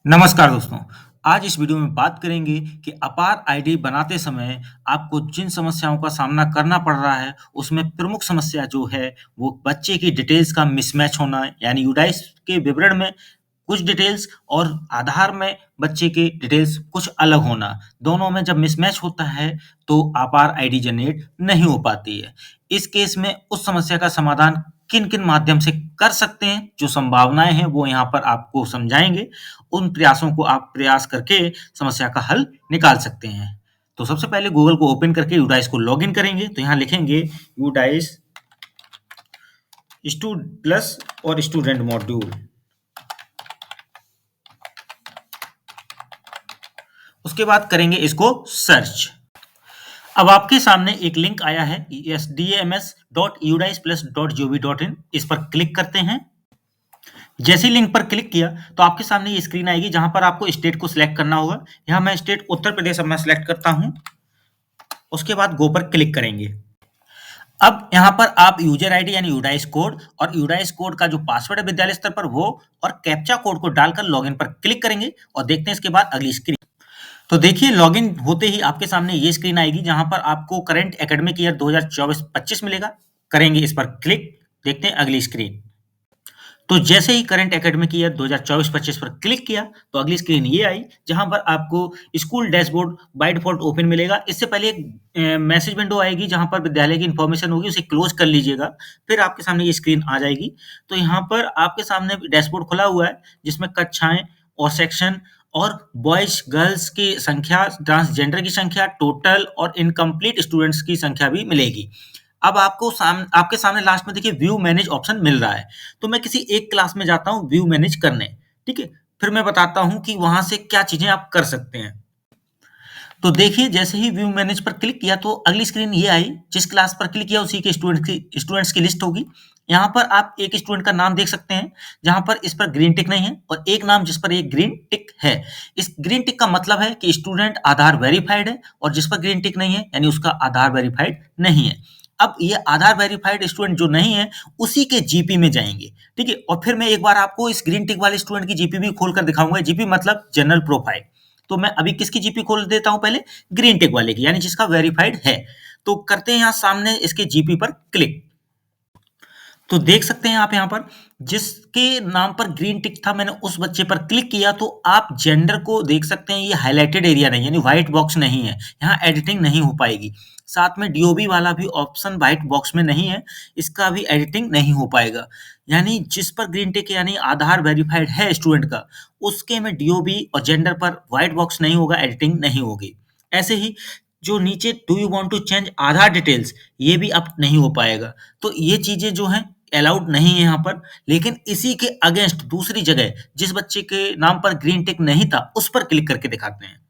नमस्कार दोस्तों। आज इस वीडियो में बात करेंगे कि अपार आईडी बनाते समय आपको जिन समस्याओं का सामना करना पड़ रहा है, उसमें प्रमुख समस्या जो है, वो बच्चे की डिटेल्स का मिसमैच होना, यानी यूडाइस के विवरण में कुछ डिटेल्स और आधार में बच्चे की डिटेल्स कुछ अलग होना। दोनों में जब मिसमैच होता है, तो अपार आईडी जनरेट नहीं हो पाती है। इस केस में उस समस्या का समाधान किन-किन माध्यम से कर सकते हैं, जो संभावनाएँ हैं, वो यहाँ पर आपको समझाएँगे। उन प्रयासों को आप प्रयास करके समस्या का हल निकाल सकते हैं। तो सबसे पहले गूगल को ओपन करके यूडाइस को लॉगिन करेंगे, तो यहाँ लिखेंगे यूडाइस स्टू प्लस और स्टूडेंट मॉड्यूल। उसके बाद करेंगे इसको सर्च। अब आपके सामने एक लिंक आया है esdms.udisplus.gov.in, इस पर क्लिक करते हैं। जैसे ही लिंक पर क्लिक किया तो आपके सामने ये स्क्रीन आएगी जहां पर आपको स्टेट को सिलेक्ट करना होगा। यहाँ मैं स्टेट उत्तर प्रदेश अब मैं सिलेक्ट करता हूं। उसके बाद गो पर क्लिक करेंगे। अब यहाँ पर आप यूजर आईडी यानी यूडाइस कोड और यूडाइस कोड का जो पासवर्ड है विद्यालय स्तर पर वो और कैप्चा कोड को डालकर लॉगिन पर क्लिक करेंगे और देखते हैं इसके बाद अगली स्क्रीन। तो देखिए लॉगिन होते ही आपके सामने ये स्क्रीन आएगी जहां पर आपको करंट एकेडमिक ईयर 2024-25 मिलेगा। करेंगे इस पर क्लिक, देखते हैं अगली स्क्रीन। तो जैसे ही करंट एकेडमिक ईयर 2024-25 पर क्लिक किया तो अगली स्क्रीन ये आई जहां पर आपको school dashboard by default open मिलेगा। इससे पहले एक मैसेज विंडो आएगी जहां पर विद्यालय की इन्फॉर्मेशन होगी, उसे क्लोज कर लीजिएगा। फिर आपके सामने ये स्क्रीन आ जाएगी। तो यहाँ पर आपके सामने डैशबोर्ड खुला हुआ है जिसमें कक्षाएं और सेक्शन और बॉयज गर्ल्स की संख्या, ट्रांसजेंडर की संख्या, टोटल और इनकम्प्लीट स्टूडेंट्स की संख्या भी मिलेगी। अब आपके सामने लास्ट में देखिए व्यू मैनेज ऑप्शन मिल रहा है। तो मैं किसी एक क्लास में जाता हूँ व्यू मैनेज करने, ठीक है? फिर मैं बताता हूँ कि वहां से क्या चीजें आप कर सकते हैं। तो देखिए जैसे ही व्यू मैनेज पर क्लिक किया तो अगली स्क्रीन ये आई। जिस क्लास पर क्लिक किया उसी के स्टूडेंट्स की लिस्ट होगी। यहाँ पर आप एक स्टूडेंट का नाम देख सकते हैं जहां पर इस पर ग्रीन टिक नहीं है और एक नाम जिस पर एक ग्रीन टिक है। इस ग्रीन टिक का मतलब है कि स्टूडेंट आधार वेरीफाइड है और जिस पर ग्रीन टिक नहीं है यानी उसका आधार वेरीफाइड नहीं है। अब ये आधार वेरीफाइड स्टूडेंट जो नहीं है उसी के जीपी में जाएंगे, ठीक है? और फिर मैं एक बार आपको इस ग्रीन टिक वाले स्टूडेंट की जीपी भी खोल कर दिखाऊंगा। जीपी मतलब जनरल प्रोफाइल। तो मैं अभी किसकी जीपी खोल देता हूं, पहले ग्रीन टिक वाले की यानी जिसका वेरीफाइड है। तो करते हैं यहाँ सामने इसके जीपी पर क्लिक। तो देख सकते हैं आप यहाँ पर जिसके नाम पर ग्रीन टिक था मैंने उस बच्चे पर क्लिक किया तो आप जेंडर को देख सकते हैं। ये हाईलाइटेड एरिया नहीं यानी व्हाइट बॉक्स नहीं है, यहाँ एडिटिंग नहीं हो पाएगी। साथ में डीओबी वाला भी ऑप्शन व्हाइट बॉक्स में नहीं है, इसका भी एडिटिंग नहीं हो पाएगा। यानी जिस पर ग्रीन टिक यानी आधार वेरीफाइड है स्टूडेंट का, उसके में डीओबी और जेंडर पर व्हाइट बॉक्स नहीं होगा, एडिटिंग नहीं होगी। ऐसे ही जो नीचे do you want to change Aadhaar details, ये भी अब नहीं हो पाएगा। तो ये चीजें जो हैं अलाउड नहीं है यहाँ पर। लेकिन इसी के अगेंस्ट दूसरी जगह जिस बच्चे के नाम पर ग्रीन टिक नहीं था उस पर क्लिक करके दिखाते हैं।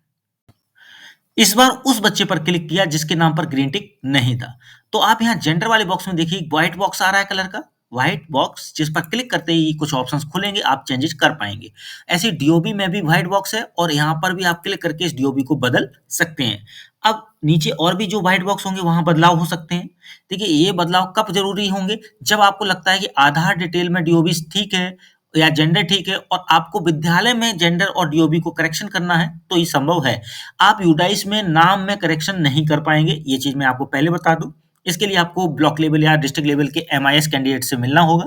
इस बार उस बच्चे पर क्लिक किया जिसके नाम पर ग्रीन टिक नहीं था। तो आप यहाँ जेंडर वाले बॉक्स में देखिए व्हाइट बॉक्स आ रहा है कलर का, व्हाइट बॉक्स जिस पर क्लिक करते ही कुछ ऑप्शंस खुलेंगे, आप चेंजेस कर पाएंगे। ऐसे डीओबी में भी व्हाइट बॉक्स है और यहाँ पर भी आप क्लिक करके इस डीओबी को बदल सकते हैं। अब नीचे और भी जो व्हाइट बॉक्स होंगे वहां बदलाव हो सकते हैं। देखिए ये बदलाव कब जरूरी होंगे, जब आपको लगता है कि आधार डिटेल में डीओबी ठीक है या जेंडर ठीक है और आपको विद्यालय में जेंडर और डीओबी को करेक्शन करना है तो ये संभव है। आप यूडाइस में नाम में करेक्शन नहीं कर पाएंगे, ये चीज मैं आपको पहले बता दूं। इसके लिए आपको ब्लॉक लेवल या डिस्ट्रिक्ट लेवल के एमआईएस कैंडिडेट से मिलना होगा।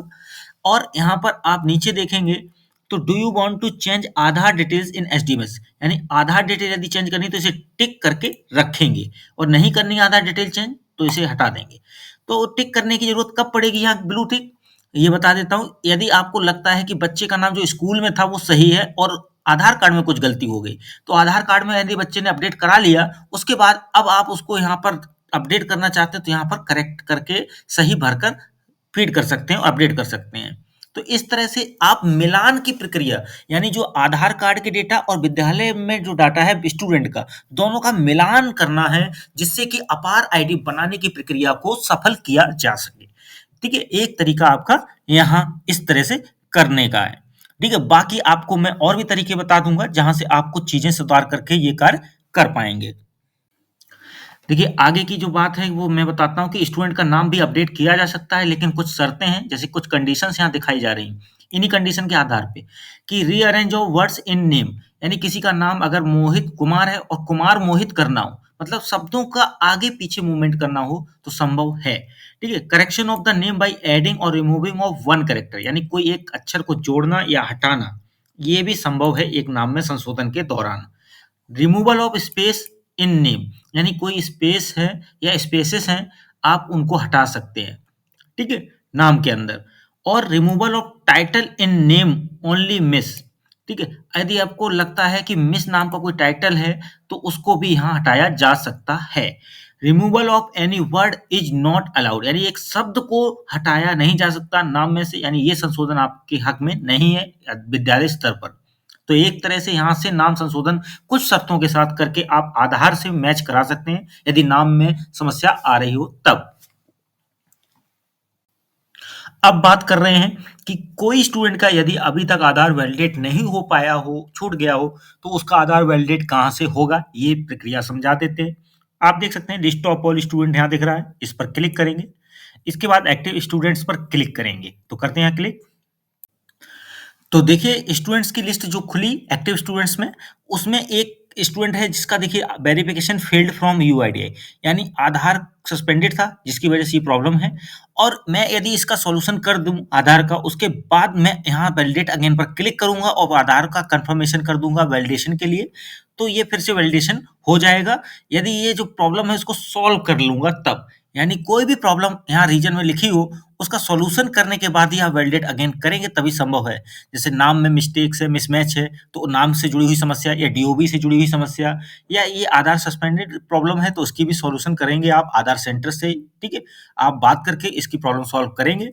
और यहाँ पर आप नीचे देखेंगे तो do you want to change Aadhaar details in SDMS, यानी आधार डिटेल यदि चेंज करनी तो इसे टिक करके रखेंगे और नहीं करनी आधार डिटेल चेंज तो इसे हटा देंगे। तो टिक करने की जरूरत कब पड़ेगी, यहाँ ब्लू टिक ये बता देता हूँ। यदि आपको लगता है कि बच्चे का नाम जो स्कूल में था वो सही है और आधार कार्ड में कुछ गलती हो गई, तो आधार कार्ड में यदि बच्चे ने अपडेट करा लिया उसके बाद अब आप उसको यहाँ पर अपडेट करना चाहते हैं तो यहाँ पर करेक्ट करके सही भरकर फीड कर सकते हैं और अपडेट कर सकते हैं। तो इस तरह से आप मिलान की प्रक्रिया यानी जो आधार कार्ड के डेटा और विद्यालय में जो डाटा है स्टूडेंट का, दोनों का मिलान करना है जिससे कि अपार आईडी बनाने की प्रक्रिया को सफल किया जा सके। ठीक है, एक तरीका आपका यहाँ इस तरह से करने का है। ठीक है, बाकी आपको मैं और भी तरीके बता दूंगा जहां से आप कुछ चीजें सुधार करके ये कार्य कर पाएंगे। देखिए आगे की जो बात है वो मैं बताता हूँ कि स्टूडेंट का नाम भी अपडेट किया जा सकता है, लेकिन कुछ शर्तें हैं, जैसे कुछ कंडीशंस यहाँ दिखाई जा रही हैं। इन्हीं कंडीशन के आधार पे कि rearrange of words in name, यानी किसी का नाम अगर मोहित कुमार है और कुमार मोहित करना हो, मतलब शब्दों का आगे पीछे मूवमेंट करना हो तो संभव है। ठीक है। Correction of the name by adding और रिमूविंग ऑफ वन कैरेक्टर, यानी कोई एक अक्षर को जोड़ना या हटाना, ये भी संभव है एक नाम में संशोधन के दौरान। Removal of space in name, यानी कोई स्पेस है या स्पेसेस हैं, आप उनको हटा सकते हैं। ठीक है, नाम के अंदर। और removal of title in name only miss. ठीक है, यदि आपको लगता है कि मिस नाम का कोई टाइटल है तो उसको भी यहाँ हटाया जा सकता है। Removal of any word is not allowed, यानी एक शब्द को हटाया नहीं जा सकता नाम में से, यानी ये संशोधन आपके हक में नहीं है विद्यालय स्तर पर। तो एक तरह से यहाँ से नाम संशोधन कुछ शर्तों के साथ करके आप आधार से मैच करा सकते हैं यदि नाम में समस्या आ रही हो तब। अब बात कर रहे हैं कि कोई स्टूडेंट का यदि अभी तक आधार वैलिडेट नहीं हो पाया हो, छूट गया हो, तो उसका आधार वैलिडेट कहाँ से होगा, ये प्रक्रिया समझा देते हैं। आप देख सकते हैं लिस्ट ऑफ ऑल स्टूडेंट यहाँ दिख रहा है, इस पर क्लिक करेंगे। इसके बाद एक्टिव स्टूडेंट्स पर क्लिक करेंगे, तो करते हैं क्लिक। तो देखिए स्टूडेंट्स की लिस्ट जो खुली एक्टिव स्टूडेंट्स में, उसमें एक स्टूडेंट है जिसका देखिए वेरिफिकेशन फेल्ड फ्रॉम यूआईडीआई, यानी आधार सस्पेंडेड था जिसकी वजह से ये प्रॉब्लम है। और मैं यदि इसका सॉल्यूशन कर दूं आधार का, उसके बाद मैं यहाँ वैलिडेट अगेन पर क्लिक करूंगा और आधार का कंफर्मेशन कर दूंगा वैलिडेशन के लिए, तो ये फिर से वैलिडेशन हो जाएगा। यदि ये जो प्रॉब्लम है उसको सॉल्व कर लूंगा तब, यानी कोई भी प्रॉब्लम यहाँ रीजन में लिखी हो उसका सॉल्यूशन करने के बाद ही आप वैलिडेट अगेन करेंगे तभी संभव है। जैसे नाम में मिस्टेक्स है, मिसमैच है, तो नाम से जुड़ी हुई समस्या या डीओबी से जुड़ी हुई समस्या या ये आधार सस्पेंडेड प्रॉब्लम है, तो उसकी भी सॉल्यूशन करेंगे आप आधार सेंटर से। ठीक है, आप बात करके इसकी प्रॉब्लम सॉल्व करेंगे।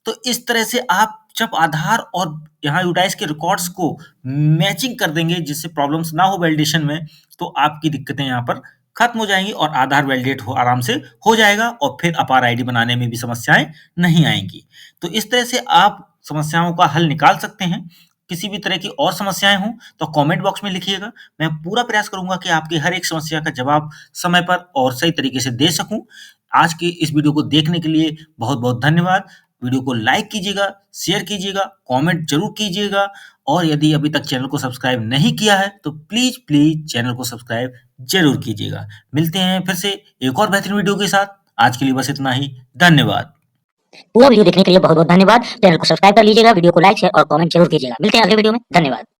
तो इस तरह से आप जब आधार और यहाँ यूडाइस के रिकॉर्ड्स को मैचिंग कर देंगे जिससे प्रॉब्लम्स ना हो वैलिडेशन में, तो आपकी दिक्कतें यहाँ पर खत्म हो जाएंगी और आधार वैलिडेट हो आराम से हो जाएगा और फिर अपार आईडी बनाने में भी समस्याएं नहीं आएंगी। तो इस तरह से आप समस्याओं का हल निकाल सकते हैं। किसी भी तरह की और समस्याएं हों तो कमेंट बॉक्स में लिखिएगा, मैं पूरा प्रयास करूंगा कि आपकी हर एक समस्या का जवाब समय पर और सही तरीके से दे सकूं। आज की इस वीडियो को देखने के लिए बहुत बहुत धन्यवाद। वीडियो को लाइक कीजिएगा, शेयर कीजिएगा, कमेंट जरूर कीजिएगा और यदि अभी तक चैनल को सब्सक्राइब नहीं किया है तो प्लीज प्लीज चैनल को सब्सक्राइब जरूर कीजिएगा। मिलते हैं फिर से एक और बेहतरीन वीडियो के साथ। आज के लिए बस इतना ही, धन्यवाद। पूरा वीडियो देखने के लिए बहुत बहुत धन्यवाद। चैनल को सब्सक्राइब कर लीजिएगा, वीडियो को लाइक शेयर और कमेंट जरूर कीजिएगा। मिलते हैं अगले वीडियो में, धन्यवाद।